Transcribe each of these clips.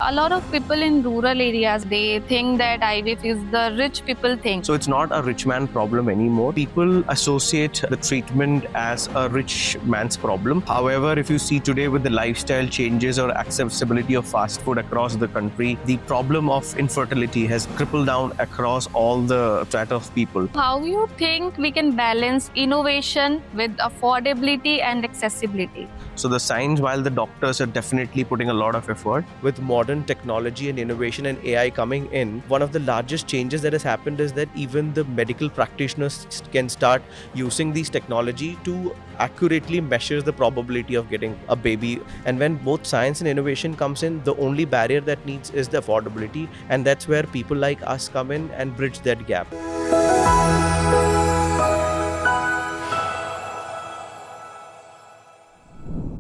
A lot of people in rural areas, they think that IVF is the rich people thing. So it's not a rich man problem anymore. People associate the treatment as a rich man's problem. However, if you see today with the lifestyle changes or accessibility of fast food across the country, the problem of infertility has crippled down across all the strata of people. How you think we can balance innovation with affordability and accessibility? So the science, while the doctors are definitely putting a lot of effort, with modern technology and innovation and AI coming in, one of the largest changes that has happened is that even the medical practitioners can start using these technology to accurately measure the probability of getting a baby. And when both science and innovation comes in, the only barrier that needs is the affordability, and that's where people like us come in and bridge that gap.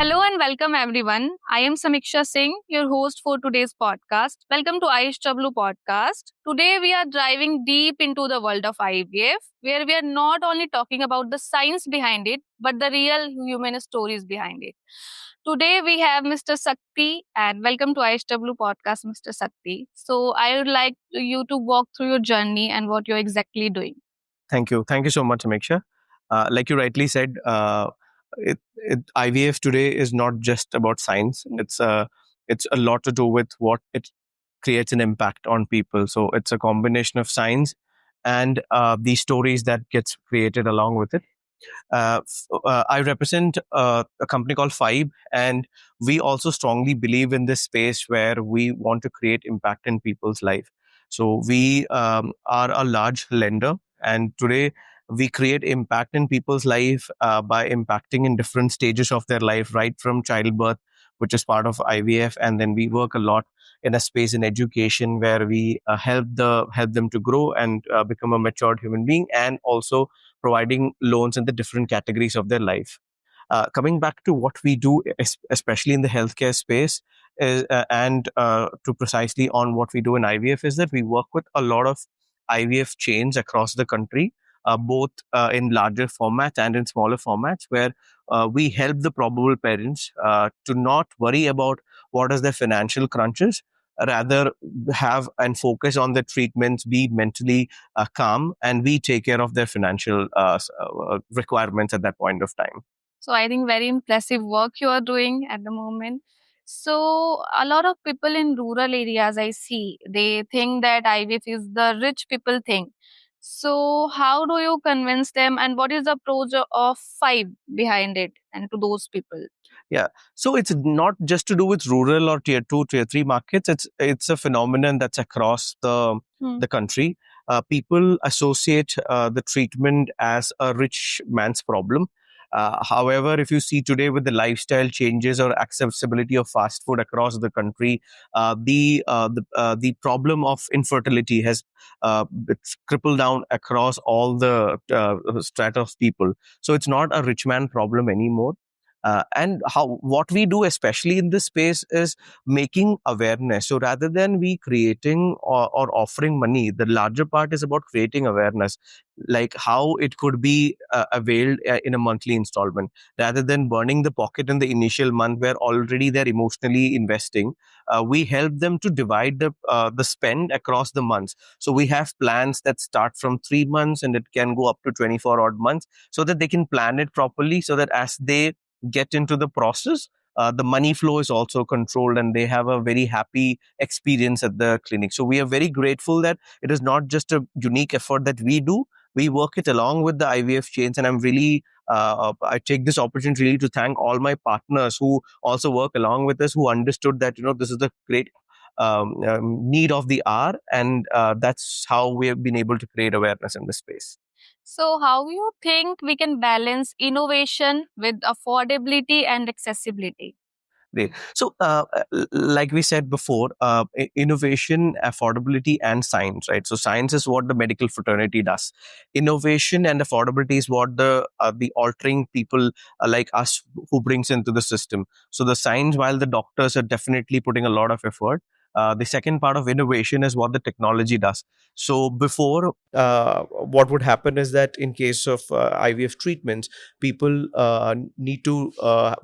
Hello and welcome everyone. I am Samiksha Singh, your host for today's podcast. Welcome to IVF podcast. Today we are diving deep into the world of IVF, where we are not only talking about the science behind it, but the real human stories behind it. Today we have Mr. Sakthi, and welcome to IVF podcast, Mr. Sakthi. So I would like you to walk through your journey and what you're exactly doing. Thank you. Thank you so much, Amiksha. Like you rightly said, IVF today is not just about science. It's a lot to do with what it creates an impact on people. So it's a combination of science and the stories that gets created along with it. I represent a company called Fibe, and we also strongly believe in this space where we want to create impact in people's life. So we are a large lender, and today we create impact in people's life by impacting in different stages of their life, right from childbirth, which is part of IVF, and then we work a lot in a space in education where we help them to grow and become a matured human being, and also providing loans in the different categories of their life. Coming back to what we do, especially in the healthcare space, and to precisely on what we do in IVF, is that we work with a lot of IVF chains across the country, both in larger formats and in smaller formats, where we help the probable parents to not worry about what is their financial crunches, rather have and focus on the treatments, be mentally calm, and we take care of their financial requirements at that point of time. So I think very impressive work you are doing at the moment. So a lot of people in rural areas I see, they think that IVF is the rich people thing. So how do you convince them, and what is the approach of Fibe behind it and to those people? Yeah. So it's not just to do with rural or tier 2, tier 3 markets. It's a phenomenon that's across the country. People associate the treatment as a rich man's problem. However, if you see today with the lifestyle changes or accessibility of fast food across the country, the problem of infertility has it's crippled down across all the strata of people. So it's not a rich man problem anymore. And what we do, especially in this space, is making awareness. So rather than we creating or offering money, the larger part is about creating awareness, like how it could be availed in a monthly installment, rather than burning the pocket in the initial month where already they're emotionally investing. We help them to divide the spend across the months. So we have plans that start from 3 months and it can go up to 24 odd months, so that they can plan it properly, so that as they get into the process, the money flow is also controlled and they have a very happy experience at the clinic. So we are very grateful that it is not just a unique effort that we do. We work it along with the IVF chains, and I'm really I take this opportunity really to thank all my partners who also work along with us, who understood that this is the great need of the hour, and that's how we have been able to create awareness in this space. So how you think we can balance innovation with affordability and accessibility? Great. So, like we said before, innovation, affordability, and science, right? So, science is what the medical fraternity does. Innovation and affordability is what the altering people like us who brings into the system. So, the science, while the doctors are definitely putting a lot of effort, The second part of innovation is what the technology does. So before, what would happen is that in case of IVF treatments, people need to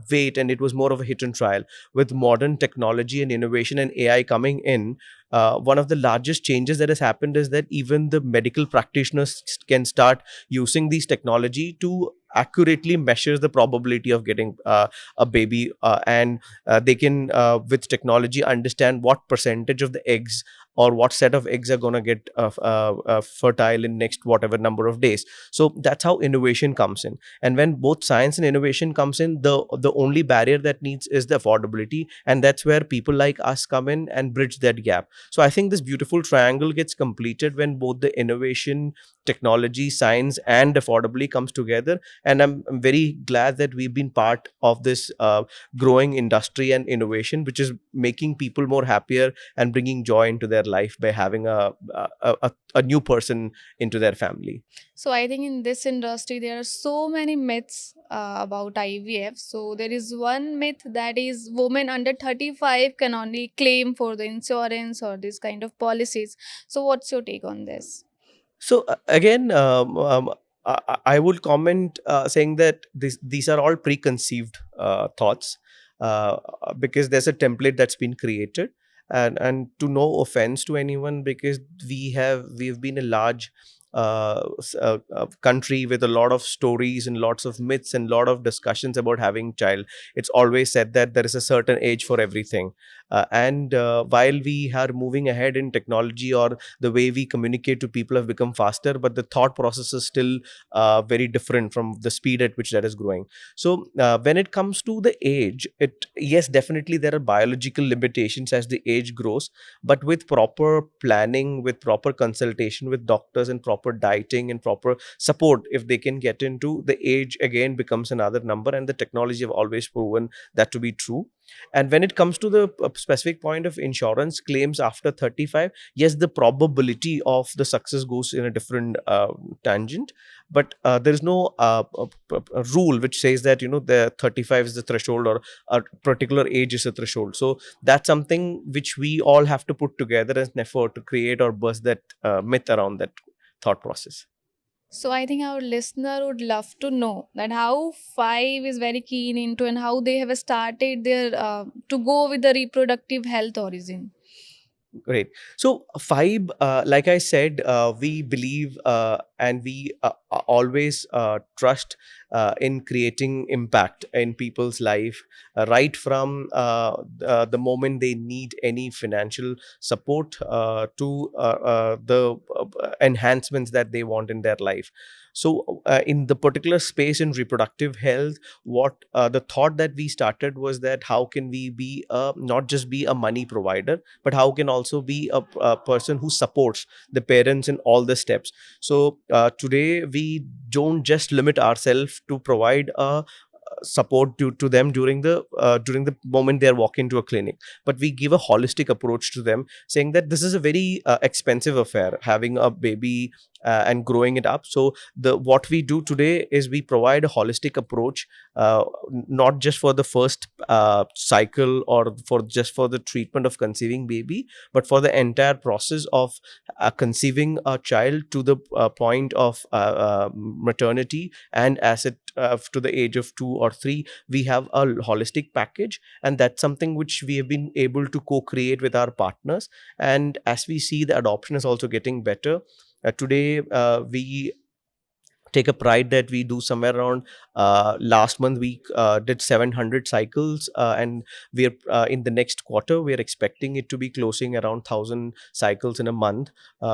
wait, and it was more of a hit and trial. With modern technology and innovation and AI coming in, one of the largest changes that has happened is that even the medical practitioners can start using these technology to accurately measure the probability of getting a baby, and they can, with technology, understand what percentage of the eggs or what set of eggs are going to get fertile in next whatever number of days. So that's how innovation comes in. And when both science and innovation comes in, the only barrier that needs is the affordability, and that's where people like us come in and bridge that gap. So I think this beautiful triangle gets completed when both the innovation, technology, science, and affordability comes together. And I'm very glad that we've been part of this growing industry and innovation, which is making people more happier and bringing joy into their life by having a new person into their family. So I think in this industry there are so many myths about IVF. So there is one myth that is women under 35 can only claim for the insurance or this kind of policies. So what's your take on this? So again, I would comment saying that these are all preconceived thoughts, because there's a template that's been created, and to no offense to anyone, because we've been a large country with a lot of stories and lots of myths and lot of discussions about having child. It's always said that there is a certain age for everything, and while we are moving ahead in technology, or the way we communicate to people have become faster, but the thought process is still very different from the speed at which that is growing. So when it comes to the age, it yes, definitely there are biological limitations as the age grows, but with proper planning, with proper consultation with doctors, and proper dieting and proper support, if they can get into, the age again becomes another number, and the technology have always proven that to be true. And when it comes to the specific point of insurance claims after 35, yes, the probability of the success goes in a different tangent, but there is no a rule which says that the 35 is the threshold, or a particular age is a threshold. So that's something which we all have to put together as an effort to create or bust that myth around that thought process. So I think our listener would love to know that how Five is very keen into and how they have started their to go with the reproductive health origin. Great. So, Fibe, like I said, we believe and we always trust in creating impact in people's life, right from the moment they need any financial support to the enhancements that they want in their life. So, in the particular space in reproductive health, what the thought that we started was that how can we be not just be a money provider, but how can also be a person who supports the parents in all the steps. So today we don't just limit ourselves to provide a support to them during the moment they are walking to a clinic, but we give a holistic approach to them, saying that this is a very expensive affair, having a baby and growing it up. So the what we do today is we provide a holistic approach, not just for the first cycle, or for just for the treatment of conceiving baby, but for the entire process of conceiving a child to the point of maternity, and as it to the age of 2 or 3, we have a holistic package, and that's something which we have been able to co-create with our partners. And as we see, the adoption is also getting better. Today we take a pride that we do somewhere around, last month we did 700 cycles, and we are in the next quarter we are expecting it to be closing around 1000 cycles in a month,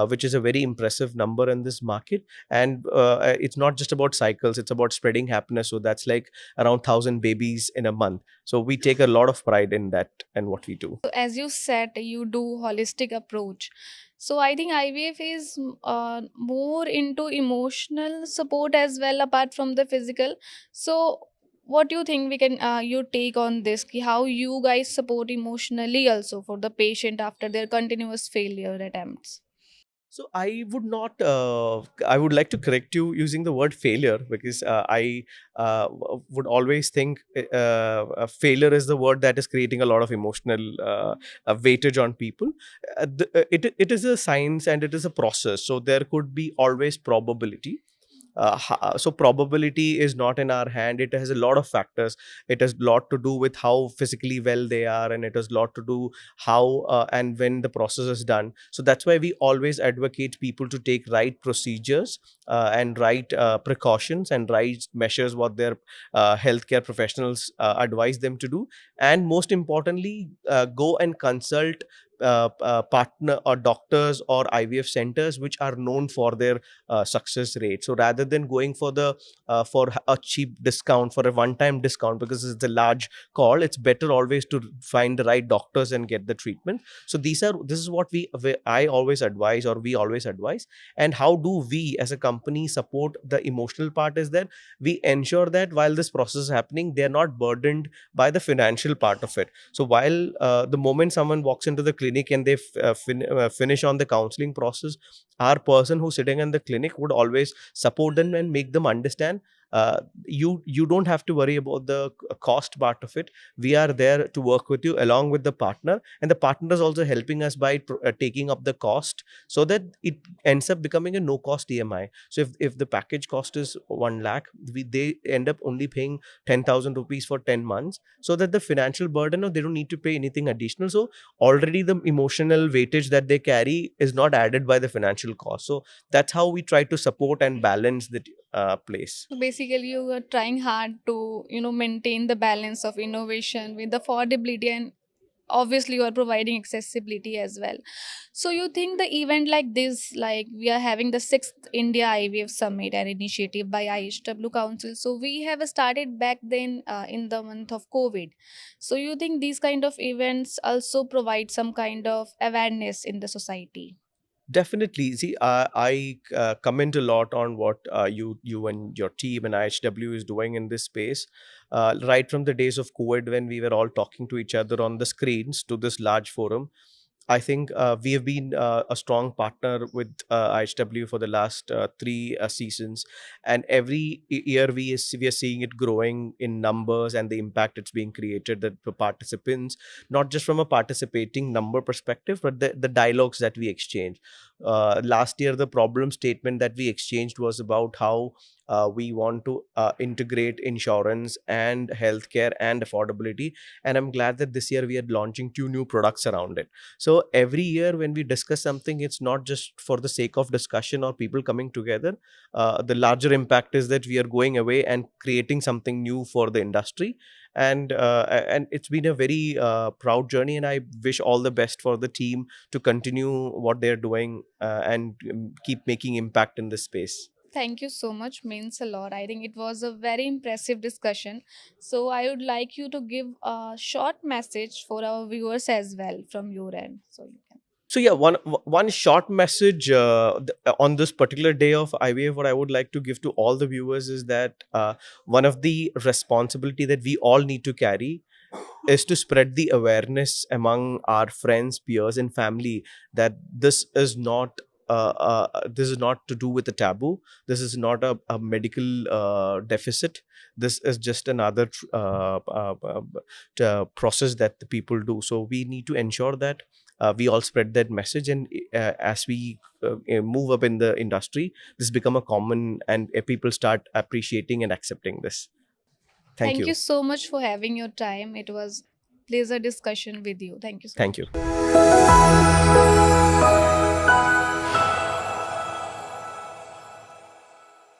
which is a very impressive number in this market. And it's not just about cycles, it's about spreading happiness. So that's like around 1000 babies in a month. So we take a lot of pride in that and what we do. So as you said, you do holistic approach. So I think IVF is more into emotional support as well, apart from the physical. So what do you think we can you take on this? Ki how you guys support emotionally also for the patient after their continuous failure attempts? So I would not. I would like to correct you using the word failure, because I would always think failure is the word that is creating a lot of emotional weightage on people. It is a science and it is a process. So there could be always probability. So probability is not in our hand. It has a lot of factors. It has a lot to do with how physically well they are, and it has a lot to do how and when the process is done. So that's why we always advocate people to take right procedures and right precautions and right measures what their healthcare professionals advise them to do. And most importantly, go and consult partner or doctors or IVF centers which are known for their success rate. So rather than going for the for a cheap discount, for a one-time discount, because it's a large call, it's better always to find the right doctors and get the treatment. So this is what I always advise, or we always advise. And how do we as a company support the emotional part is that we ensure that while this process is happening, they're not burdened by the financial part of it. So while the moment someone walks into the clinic and they finish on the counseling process, our person who's sitting in the clinic would always support them and make them understand, you don't have to worry about the cost part of it. We are there to work with you along with the partner, and the partner is also helping us by taking up the cost, so that it ends up becoming a no cost EMI. So if the package cost is 1 lakh, they end up only paying 10,000 rupees for 10 months, so that the financial burden, or they don't need to pay anything additional. So already the emotional weightage that they carry is not added by the financial cost. So that's how we try to support and balance the place. So basically, you are trying hard to, maintain the balance of innovation with affordability, and obviously you are providing accessibility as well. So you think the event like this, like we are having the 6th India IVF Summit, an initiative by IHW Council. So we have started back then in the month of COVID. So you think these kind of events also provide some kind of awareness in the society? Definitely. See, I comment a lot on what you and your team and IHW is doing in this space. Right from the days of COVID, when we were all talking to each other on the screens, to this large forum, I think we have been a strong partner with IHW for the last 3 seasons, and every year we are seeing it growing in numbers and the impact it's being created. The participants, not just from a participating number perspective, but the dialogues that we exchange. Last year, the problem statement that we exchanged was about how we want to integrate insurance and healthcare and affordability, and I'm glad that this year we are launching 2 new products around it. So every year when we discuss something, it's not just for the sake of discussion or people coming together. The larger impact is that we are going away and creating something new for the industry. And it's been a very proud journey, and I wish all the best for the team to continue what they're doing and keep making impact in this space. Thank you so much. Means a lot. I think it was a very impressive discussion. So I would like you to give a short message for our viewers as well from your end. So you can. So yeah, one short message on this particular day of IVF, what I would like to give to all the viewers is that one of the responsibility that we all need to carry is to spread the awareness among our friends, peers, and family that this is not to do with a taboo. This is not a medical deficit. This is just another process that the people do. So we need to ensure that we all spread that message, and as we move up in the industry, this become a common, and people start appreciating and accepting this. Thank Thank you. you so much for having your time. It was pleasure discussion with you. Thank you so Thank much. you.